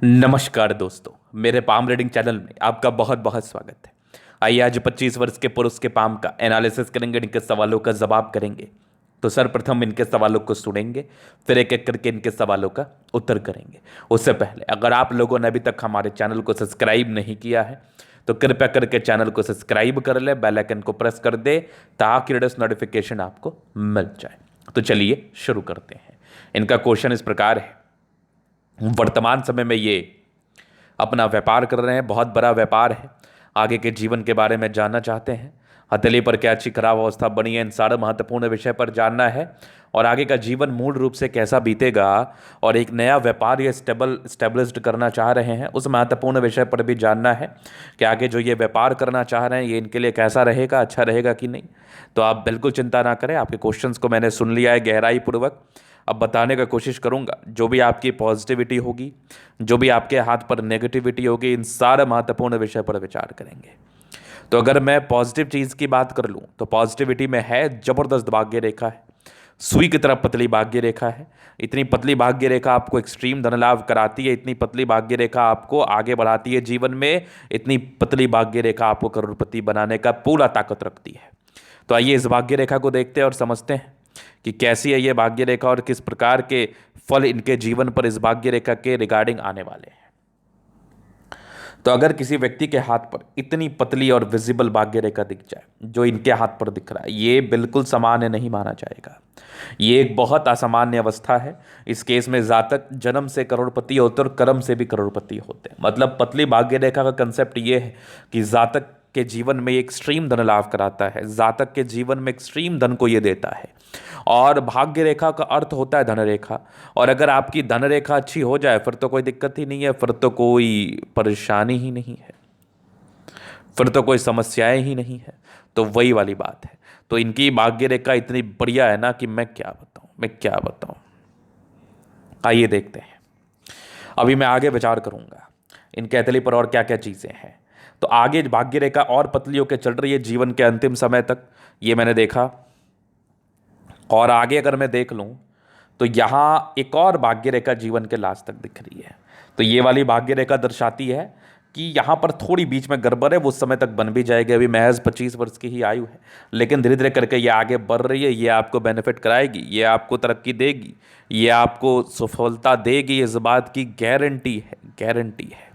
नमस्कार दोस्तों, मेरे पाम रीडिंग चैनल में आपका बहुत बहुत स्वागत है। आइए आज 25 वर्ष के पुरुष के पाम का एनालिसिस करेंगे, इनके सवालों का जवाब करेंगे। तो सर्वप्रथम इनके सवालों को सुनेंगे, फिर एक एक करके इनके सवालों का उत्तर करेंगे। उससे पहले अगर आप लोगों ने अभी तक हमारे चैनल को सब्सक्राइब नहीं किया है तो कृपया करके चैनल को सब्सक्राइब कर ले, बेल आइकन को प्रेस कर दे ताकि लेटेस्ट नोटिफिकेशन आपको मिल जाए। तो चलिए शुरू करते हैं। इनका क्वेश्चन इस प्रकार है, वर्तमान समय में ये अपना व्यापार कर रहे हैं, बहुत बड़ा व्यापार है। आगे के जीवन के बारे में जानना चाहते हैं। हथेली पर क्या अच्छी खराब अवस्था बनी है, इन सारे महत्वपूर्ण विषय पर जानना है। और आगे का जीवन मूल रूप से कैसा बीतेगा और एक नया व्यापार ये स्टेब्लिश्ड करना चाह रहे हैं, उस महत्वपूर्ण विषय पर भी जानना है कि आगे जो ये व्यापार करना चाह रहे हैं ये इनके लिए कैसा रहेगा, अच्छा रहेगा कि नहीं। तो आप बिल्कुल चिंता ना करें, आपके क्वेश्चंस को मैंने सुन लिया है गहराई पूर्वक। अब बताने का कोशिश करूंगा, जो भी आपकी पॉजिटिविटी होगी, जो भी आपके हाथ पर नेगेटिविटी होगी, इन सारे महत्वपूर्ण विषय पर विचार करेंगे। तो अगर मैं पॉजिटिव चीज़ की बात कर लूँ तो पॉजिटिविटी में है जबरदस्त भाग्य रेखा है, सुई की तरफ पतली भाग्य रेखा है। इतनी पतली भाग्य रेखा आपको एक्सट्रीम धन लाभ कराती है, इतनी पतली भाग्य रेखा आपको आगे बढ़ाती है जीवन में, इतनी पतली भाग्य रेखा आपको करोड़पति बनाने का पूरा ताकत रखती है। तो आइए इस भाग्य रेखा को देखते हैं और समझते हैं कि कैसी है ये भाग्य रेखा और किस प्रकार के फल इनके जीवन पर इस भाग्य रेखा के रिगार्डिंग आने वाले हैं। तो अगर किसी व्यक्ति के हाथ पर इतनी पतली और विजिबल भाग्य रेखा दिख जाए, जो इनके हाथ पर दिख रहा है, ये बिल्कुल सामान्य नहीं माना जाएगा। ये एक बहुत असामान्य अवस्था है। इस केस में जातक जन्म से करोड़पति होते और कर्म से भी करोड़पति होते हैं। मतलब पतली भाग्य रेखा का कंसेप्ट ये है कि जातक के जीवन में एक्सट्रीम धन लाभ कराता है, जातक के जीवन में एक्सट्रीम धन को ये देता है। और भाग्य रेखा का अर्थ होता है धन रेखा। और अगर आपकी धन रेखा अच्छी हो जाए फिर तो कोई दिक्कत ही नहीं है, फिर तो कोई परेशानी ही नहीं है, फिर तो कोई समस्याएं ही नहीं है। तो वही वाली बात है। तो इनकी भाग्य रेखा इतनी बढ़िया है ना कि मैं क्या बताऊं। आइए देखते हैं। अभी मैं आगे विचार करूंगा इनके हथेली पर और क्या क्या चीजें हैं। तो आगे भाग्य रेखा और पतली होकर चल रही है जीवन के अंतिम समय तक, ये मैंने देखा। और आगे अगर मैं देख लूं तो यहां एक और भाग्य रेखा जीवन के लास्ट तक दिख रही है। तो ये वाली भाग्य रेखा दर्शाती है कि यहां पर थोड़ी बीच में गड़बड़ है, वो उस समय तक बन भी जाएगी। अभी महज 25 वर्ष की ही आयु है, लेकिन धीरे धीरे करके ये आगे बढ़ रही है। ये आपको बेनिफिट कराएगी, ये आपको तरक्की देगी, ये आपको सफलता देगी, इस बात की गारंटी है।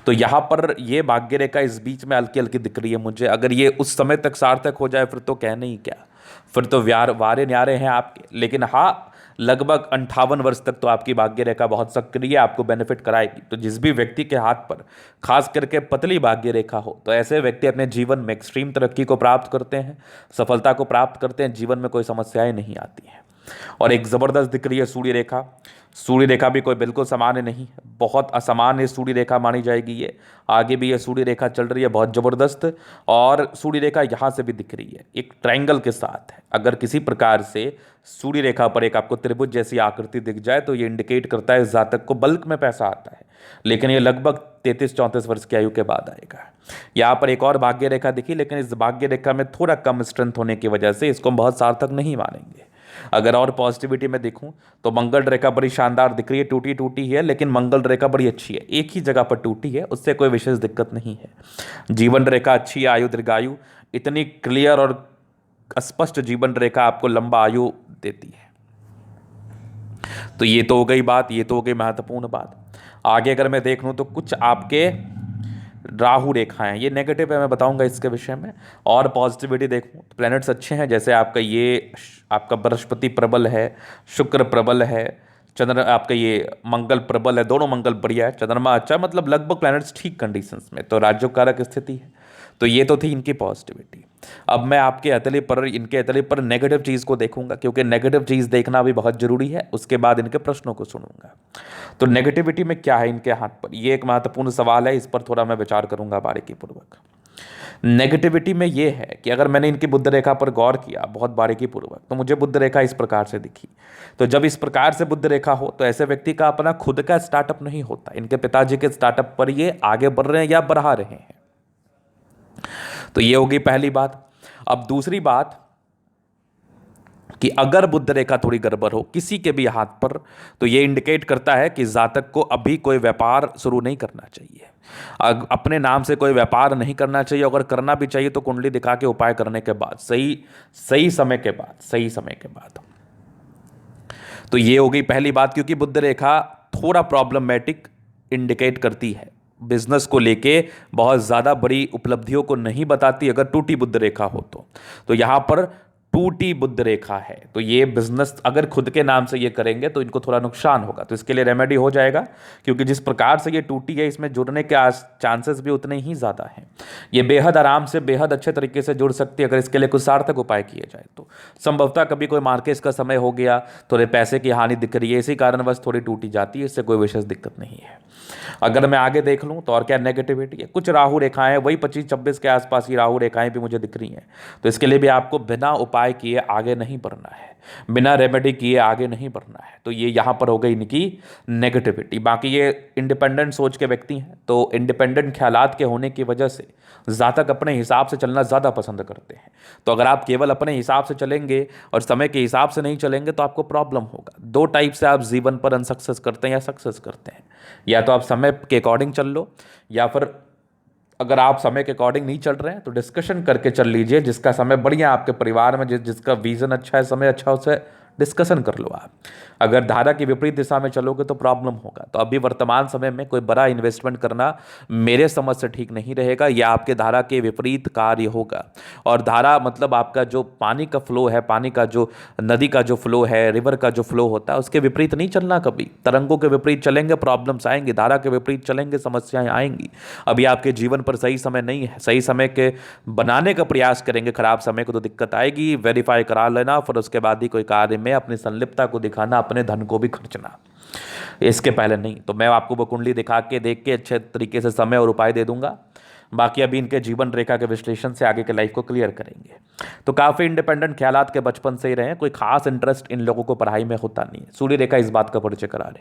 तो यहाँ पर ये भाग्य रेखा इस बीच में हल्की हल्की दिख रही है मुझे। अगर ये उस समय तक सार्थक हो जाए फिर तो कहने ही क्या, फिर तो वारे न्यारे हैं आपके। लेकिन हाँ, लगभग 58 वर्ष तक तो आपकी भाग्य रेखा बहुत सक्रिय आपको बेनिफिट कराएगी। तो जिस भी व्यक्ति के हाथ पर खास करके पतली भाग्य रेखा हो, तो ऐसे व्यक्ति अपने जीवन में एक्सट्रीम तरक्की को प्राप्त करते हैं, सफलता को प्राप्त करते हैं, जीवन में कोई समस्याएं नहीं आती हैं। और एक ज़बरदस्त दिख रही है सूर्य रेखा। सूर्य रेखा भी कोई बिल्कुल सामान्य नहीं, बहुत असामान्य सूर्य रेखा मानी जाएगी ये। आगे भी ये सूर्य रेखा चल रही है बहुत ज़बरदस्त। और सूर्य रेखा यहाँ से भी दिख रही है एक ट्रायंगल के साथ है। अगर किसी प्रकार से सूर्य रेखा पर एक आपको त्रिभुज जैसी आकृति दिख जाए तो ये इंडिकेट करता है जातक को बल्क में पैसा आता है। लेकिन ये लगभग 33-34 वर्ष की आयु के बाद आएगा। यहाँ पर एक और भाग्य रेखा दिखी, लेकिन इस भाग्य रेखा में थोड़ा कम स्ट्रेंथ होने की वजह से इसको हम बहुत सार्थक नहीं मानेंगे। अगर और पॉजिटिविटी में देखूं तो मंगल रेखा बड़ी शानदार दिख रही है, टूटी टूटी है, लेकिन मंगल रेखा बड़ी अच्छी है। एक ही जगह पर टूटी है, उससे कोई विशेष दिक्कत नहीं है। जीवन रेखा अच्छी है, आयु दीर्घायु, इतनी क्लियर और स्पष्ट जीवन रेखा आपको लंबा आयु देती है। तो ये तो हो गई बात, ये तो हो गई महत्वपूर्ण बात। आगे अगर मैं देख लूं तो कुछ आपके राहु रेखा है, ये नेगेटिव है, मैं बताऊंगा इसके विषय में। और पॉजिटिविटी देखूं तो प्लैनेट्स अच्छे हैं, जैसे आपका बृहस्पति प्रबल है, शुक्र प्रबल है, चंद्र आपका ये मंगल प्रबल है, दोनों मंगल बढ़िया है, चंद्रमा अच्छा, मतलब लगभग प्लैनेट्स ठीक कंडीशंस में। तो राज्योकारक स्थिति है। तो ये तो थी इनकी पॉजिटिविटी। अब मैं इनके हथेली पर नेगेटिव चीज़ को देखूंगा, क्योंकि नेगेटिव चीज़ देखना भी बहुत जरूरी है। उसके बाद इनके प्रश्नों को सुनूंगा। तो नेगेटिविटी में क्या है इनके हाथ पर, ये एक महत्वपूर्ण सवाल है, इस पर थोड़ा मैं विचार करूंगा बारीकीपूर्वक। नेगेटिविटी में ये है कि अगर मैंने इनकी बुद्ध रेखा पर गौर किया बहुत बारीकीपूर्वक, तो मुझे बुद्ध रेखा इस प्रकार से दिखी। तो जब इस प्रकार से बुद्ध रेखा हो तो ऐसे व्यक्ति का अपना खुद का स्टार्टअप नहीं होता। इनके पिताजी के स्टार्टअप पर ये आगे बढ़ रहे हैं या बढ़ा रहे हैं। तो ये होगी पहली बात। अब दूसरी बात कि अगर बुध रेखा थोड़ी गड़बड़ हो किसी के भी हाथ पर, तो ये इंडिकेट करता है कि जातक को अभी कोई व्यापार शुरू नहीं करना चाहिए। अपने नाम से कोई व्यापार नहीं करना चाहिए। अगर करना भी चाहिए तो कुंडली दिखा के उपाय करने के बाद, सही सही समय के बाद, सही समय के बाद। तो ये हो गई पहली बात, क्योंकि बुध रेखा थोड़ा प्रॉब्लमेटिक इंडिकेट करती है, बिजनेस को लेके बहुत ज़्यादा बड़ी उपलब्धियों को नहीं बताती अगर टूटी बुध रेखा हो तो यहां पर टूटी बुध रेखा है, तो ये बिजनेस अगर खुद के नाम से ये करेंगे तो इनको थोड़ा नुकसान होगा। तो इसके लिए रेमेडी हो जाएगा, क्योंकि जिस प्रकार से ये टूटी है इसमें जुड़ने के चांसेस भी उतने ही ज़्यादा हैं। ये बेहद आराम से, बेहद अच्छे तरीके से जुड़ सकती है अगर इसके लिए कुछ सार्थक उपाय किए जाए तो। संभवतः कभी कोई मार्केट का समय हो गया, थोड़े पैसे की हानि दिख रही है, इसी कारणवश थोड़ी टूटी जाती है, इससे कोई विशेष दिक्कत नहीं है। अगर मैं आगे देख लूँ तो और क्या नेगेटिविटी है, कुछ राहु रेखाएं, वही 25-26 के आसपास की राहु रेखाएं भी मुझे दिख रही हैं। तो इसके लिए भी आपको बिना उपाय किए आगे नहीं बढ़ना है, बिना रेमेडी किए आगे नहीं बढ़ना है। तो ये यहाँ पर हो गई इनकी नेगेटिविटी। बाकी ये इंडिपेंडेंट सोच के व्यक्ति हैं, तो इंडिपेंडेंट ख्यालात के होने की वजह से जातक अपने हिसाब से चलना ज़्यादा पसंद करते हैं। तो अगर आप केवल अपने हिसाब से चलेंगे और समय के हिसाब से नहीं चलेंगे तो आपको प्रॉब्लम होगा। दो टाइप से आप जीवन पर अनसक्सेस करते हैं या सक्सेस करते हैं, या तो आप समय के अकॉर्डिंग चल लो, या फिर अगर आप समय के अकॉर्डिंग नहीं चल रहे हैं तो डिस्कशन करके चल लीजिए, जिसका समय बढ़िया आपके परिवार में, जिसका विजन अच्छा है, समय अच्छा, उसे डिस्कशन कर लो आप। अगर धारा की विपरीत दिशा में चलोगे तो प्रॉब्लम होगा। तो अभी वर्तमान समय में कोई बड़ा इन्वेस्टमेंट करना मेरे समझ से ठीक नहीं रहेगा, या आपके धारा के विपरीत कार्य होगा। और धारा मतलब आपका जो पानी का फ्लो है, पानी का जो नदी का जो फ्लो है, रिवर का जो फ्लो होता है, उसके विपरीत नहीं चलना कभी। तरंगों के विपरीत चलेंगे प्रॉब्लम्स आएंगी, धारा के विपरीत चलेंगे समस्याएं आएंगी। अभी आपके जीवन पर सही समय नहीं है, सही समय के बनाने का प्रयास करेंगे खराब समय को तो दिक्कत आएगी। वेरीफाई करा लेना, फिर उसके बाद ही कोई कार्य में अपनी संलिप्तता को दिखाना, अपने धन को भी खर्चना, इसके पहले नहीं। तो मैं आपको वो कुंडली दिखा के, देख के अच्छे तरीके से समय और उपाय दे दूंगा। बाकी अभी इनके जीवन रेखा के विश्लेषण से आगे के लाइफ को क्लियर करेंगे। तो काफ़ी इंडिपेंडेंट ख्यालात के बचपन से ही रहे, कोई खास इंटरेस्ट इन लोगों को पढ़ाई में होता नहीं है। सूर्य रेखा इस बात का परिचय करा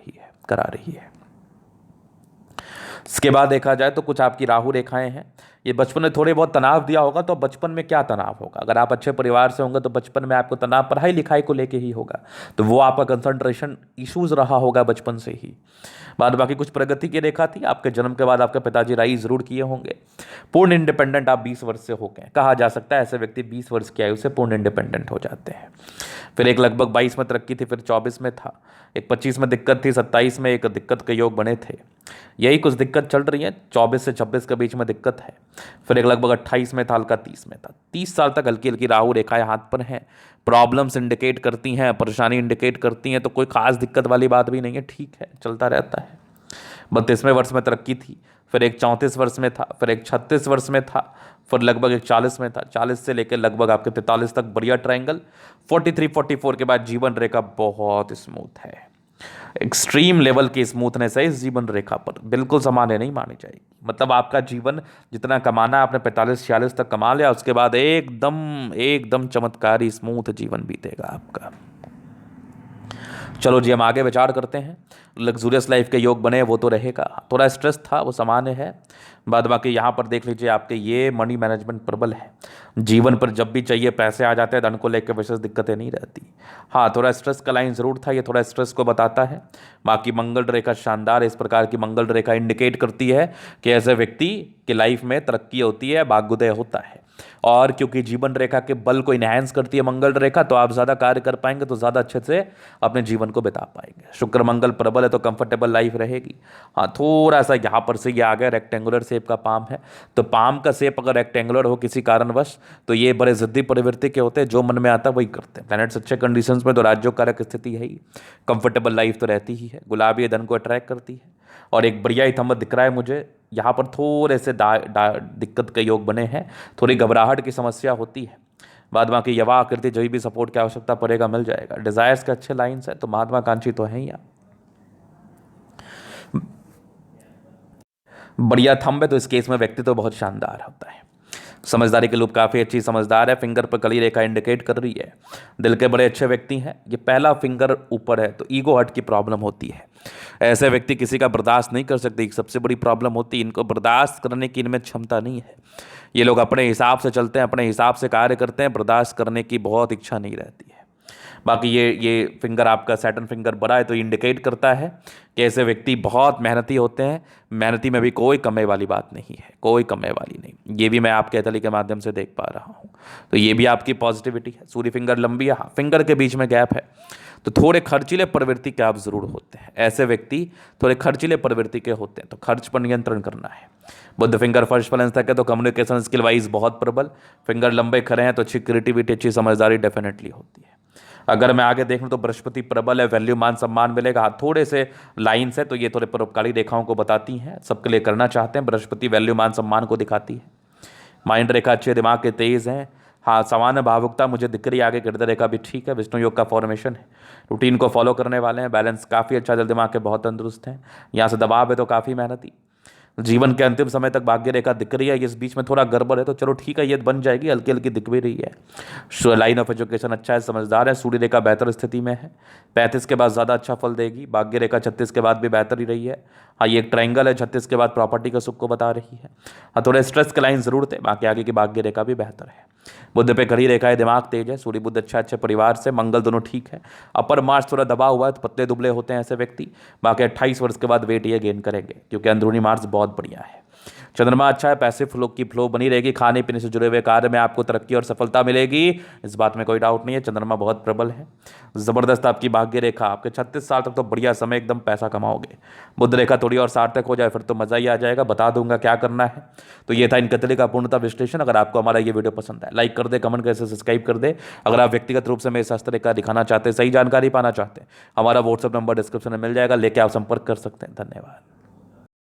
रही है। इसके बाद देखा जाए तो कुछ आपकी राहु रेखाएं हैं। ये बचपन में थोड़े बहुत तनाव दिया होगा, तो बचपन में क्या तनाव होगा? अगर आप अच्छे परिवार से होंगे तो बचपन में आपको तनाव पढ़ाई लिखाई को लेके ही होगा, तो वो आपका कंसंट्रेशन इश्यूज रहा होगा बचपन से ही। बाद बाकी कुछ प्रगति की रेखा थी, आपके जन्म के बाद आपके पिताजी राई जरूर किए होंगे। पूर्ण इंडिपेंडेंट आप 20 वर्ष से हो गए, कहा जा सकता है ऐसे व्यक्ति 20 वर्ष की आयु से पूर्ण इंडिपेंडेंट हो जाते हैं। फिर एक लगभग 22 में तरक्की थी, फिर 24 में था, एक 25 में दिक्कत थी, 27 में एक दिक्कत के योग बने थे। यही कुछ दिक्कत चल रही है, 24 से 26 के बीच में दिक्कत है। फिर एक लगभग 28 में था, हल्का 30 में था। 30 साल तक हल्की हल्की राहु रेखाएं हाथ पर हैं, प्रॉब्लम्स इंडिकेट करती हैं, परेशानी इंडिकेट करती हैं, तो कोई खास दिक्कत वाली बात भी नहीं है, ठीक है, चलता रहता है। 32वें वर्ष में तरक्की थी, फिर एक 34 वर्ष में था, फिर एक 36 वर्ष में था, फिर लगभग एक 40 में था। 40 से लेकर लगभग आपके 43 तक बढ़िया ट्रायंगल। 43-44 के बाद जीवन रेखा बहुत स्मूथ है, एक्सट्रीम लेवल की स्मूथनेस है इस जीवन रेखा पर, बिल्कुल सामान्य नहीं मानी जाएगी। मतलब आपका जीवन जितना कमाना आपने 45-46 तक कमा लिया, उसके बाद एकदम चमत्कारी स्मूथ जीवन बीतेगा आपका। चलो जी, हम आगे विचार करते हैं। लग्जूरियस लाइफ के योग बने वो तो रहेगा, थोड़ा स्ट्रेस था वो सामान्य है। बाद बाकी यहाँ पर देख लीजिए, आपके ये मनी मैनेजमेंट प्रबल है, जीवन पर जब भी चाहिए पैसे आ जाते हैं, धन को लेकर विशेष दिक्कतें नहीं रहती। हाँ, थोड़ा स्ट्रेस का लाइन ज़रूर था, ये थोड़ा स्ट्रेस को बताता है। बाकी मंगल रेखा शानदार है, इस प्रकार की मंगल रेखा इंडिकेट करती है कि ऐसे व्यक्ति की लाइफ में तरक्की होती है, भाग्योदय होता है। और क्योंकि जीवन रेखा के बल को इनहैंस करती है मंगल रेखा, तो आप ज़्यादा कार्य कर पाएंगे, तो ज़्यादा अच्छे से अपने जीवन को बिता पाएंगे। शुक्र मंगल प्रबल है तो कंफर्टेबल लाइफ रहेगी। हाँ, थोड़ा सा यहाँ पर से ये आ गया, रेक्टेंगुलर शेप का पाम है, तो पाम का शेप अगर रेक्टेंगुलर हो किसी कारणवश, तो ये बड़े जिद्दी प्रवृत्ति के होते हैं, जो मन में आता है वही करते हैं। प्लैनेट्स अच्छे कंडीशंस में तो राज्यों कारक स्थिति है ही, कंफर्टेबल लाइफ तो रहती ही है, गुलाबी धन को अट्रैक्ट करती है। और एक बढ़िया ही थंब दिख रहा है मुझे यहाँ पर, थोड़े से दिक्कत के योग बने हैं, थोड़ी घबराहट की समस्या होती है। बाद बाकी यवा आकृति जो भी सपोर्ट की आवश्यकता पड़ेगा मिल जाएगा। डिजायर्स के अच्छे लाइन्स है, तो महात्माकांक्षी तो हैं ही आप। बढ़िया थंब है, तो इस केस में व्यक्तित्व तो बहुत शानदार होता है। समझदारी के लूप काफ़ी अच्छी समझदार है, फिंगर पर कली रेखा इंडिकेट कर रही है, दिल के बड़े अच्छे व्यक्ति हैं। ये पहला फिंगर ऊपर है तो ईगो हर्ट की प्रॉब्लम होती है, ऐसे व्यक्ति किसी का बर्दाश्त नहीं कर सकते, एक सबसे बड़ी प्रॉब्लम होती है, इनको बर्दाश्त करने की इनमें क्षमता नहीं है। ये लोग अपने हिसाब से चलते हैं, अपने हिसाब से कार्य करते हैं, बर्दाश्त करने की बहुत इच्छा नहीं रहती है। बाकी ये फिंगर आपका सैटर्न फिंगर बड़ा है तो इंडिकेट करता है कि ऐसे व्यक्ति बहुत मेहनती होते हैं। मेहनती में भी कोई कमी वाली बात नहीं है, कोई कमी वाली नहीं। ये भी मैं आपके एथली के माध्यम से देख पा रहा हूँ, तो ये भी आपकी पॉजिटिविटी है। सूर्य फिंगर लंबी है, हाँ फिंगर के बीच में गैप है, तो थोड़े खर्चीले प्रवृत्ति के आप जरूर होते हैं। ऐसे व्यक्ति थोड़े खर्चीले प्रवृत्ति के होते हैं, तो खर्च पर नियंत्रण करना है। बुध फिंगर फर्स्ट फ्लैंस तक है तो कम्युनिकेशन स्किल वाइज बहुत प्रबल। फिंगर लंबे खड़े हैं तो अच्छी क्रिएटिविटी, अच्छी समझदारी डेफिनेटली होती है। अगर मैं आगे देखूं तो बृहस्पति प्रबल है, वैल्यू मान सम्मान मिलेगा। थोड़े से लाइन्स है तो ये थोड़े परोपकारी रेखाओं को बताती हैं, सबके लिए करना चाहते हैं। बृहस्पति वैल्यू मान सम्मान को दिखाती है। माइंड रेखा अच्छे, दिमाग के तेज हैं, हाँ सामान्य भावुकता मुझे दिख रही है। आगे हृदय रेखा भी ठीक है, विष्णु योग का फॉर्मेशन है, रूटीन को फॉलो करने वाले हैं, बैलेंस काफ़ी अच्छा, दिल दिमाग के बहुत तंदुरुस्त हैं। यहाँ से दबाव है तो काफ़ी मेहनती। जीवन के अंतिम समय तक भाग्य रेखा दिख रही है, इस बीच में थोड़ा गड़बड़ है तो चलो ठीक है, ये बन जाएगी, हल्की हल्की दिख भी रही है। लाइन ऑफ एजुकेशन अच्छा है, समझदार है। सूर्य रेखा बेहतर स्थिति में है, 35 के बाद ज़्यादा अच्छा फल देगी। भाग्य रेखा 36 के बाद भी बेहतर ही रही है। हाँ ये एक ट्रायंगल है, 36 के बाद प्रॉपर्टी का सुख को बता रही है। हाँ थोड़े स्ट्रेस के लाइन जरूर थे, बाकी आगे की भाग्य रेखा भी बेहतर है। बुध पे घड़ी रेखा है, दिमाग तेज है। सूर्य बुध अच्छा, अच्छे परिवार से, मंगल दोनों ठीक है। अपर मार्च थोड़ा दबा हुआ है तो पतले दुबले होते हैं ऐसे व्यक्ति। बाकी 28 वर्ष के बाद वेट ये गेन करेंगे क्योंकि अंदरूनी मार्च बहुत बढ़िया है। चंद्रमा अच्छा है, पैसे फ्लो की फ्लो बनी रहेगी। खाने पीने से जुड़े हुए कार्य में आपको तरक्की और सफलता मिलेगी, इस बात में कोई डाउट नहीं है। चंद्रमा बहुत प्रबल है, जबरदस्त आपकी भाग्य रेखा। आपके 36 साल तक तो बढ़िया समय, एकदम पैसा कमाओगे। बुध रेखा थोड़ी और सार्थक हो जाए फिर तो मजा ही आ जाएगा, बता दूंगा क्या करना है। तो ये था इन कतली का पूर्णता विश्लेषण। अगर आपको हमारा ये वीडियो पसंद है लाइक कर दे, कमेंट करके सब्सक्राइब कर दे। अगर आप व्यक्तिगत रूप से मेरे शास्त्र रेखा दिखाना चाहते हैं, सही जानकारी पाना चाहते हैं, हमारा व्हाट्सअप नंबर डिस्क्रिप्शन में मिल जाएगा, लेके आप संपर्क कर सकते हैं। धन्यवाद।